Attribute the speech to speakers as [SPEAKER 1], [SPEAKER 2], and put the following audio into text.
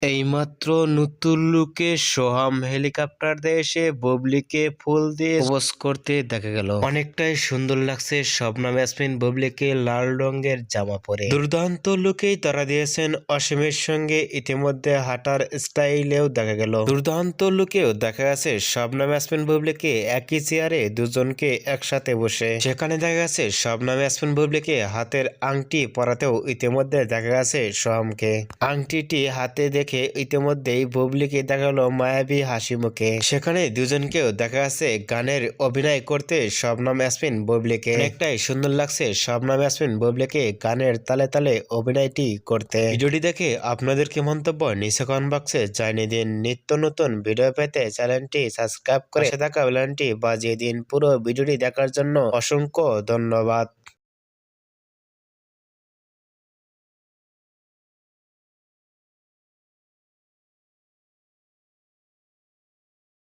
[SPEAKER 1] এইমাত্র নতুন লুকে সোহাম হেলিকপ্টার দিয়ে এসে বুবলিকে ফুল দিয়ে প্রপোজ করতে দেখা গেল। অনেকটাই সুন্দর লাগছে শবনম ইয়াসমিন বুবলিকে লাল রঙের জামা পরে। দুর্দান্ত লুকেই তারা দিয়েছেন অসীমের সঙ্গে, ইতিমধ্যে হাঁটার স্টাইলেও দেখা গেল। দুর্দান্ত লুকেও দেখা গেছে শবনম ইয়াসমিন বুবলিকে একই চেয়ারে দুজনকে একসাথে বসে। সেখানে দেখা গেছে শবনম ইয়াসমিন বুবলিকে হাতের আংটি পরাতেও ইতিমধ্যে দেখা গেছে সোহামকে। আংটিটি হাতে দেখে ইতিমধ্যেই বুবলিকে দেখা গেল মায়াবী হাসি মুখে। সেখানে দুজনকেও দেখা যাচ্ছে গানের অভিনয় করতে শবনম ইয়াসমিন বুবলিকে। অনেকটাই সুন্দর লাগছে শবনম ইয়াসমিন বুবলিকে গানের তালে তালে অভিনয়টি করতে। ভিডিওটি দেখে আপনাদের কি মন্তব্য নিচে কমেন্ট বক্সে জানিয়ে দিন। নিত্য নতুন ভিডিও পেতে চ্যানেলটি সাবস্ক্রাইব করে পাশে থাকা বেলটি বাজিয়ে দিন। পুরো ভিডিওটি দেখার জন্য অসংখ্য ধন্যবাদ।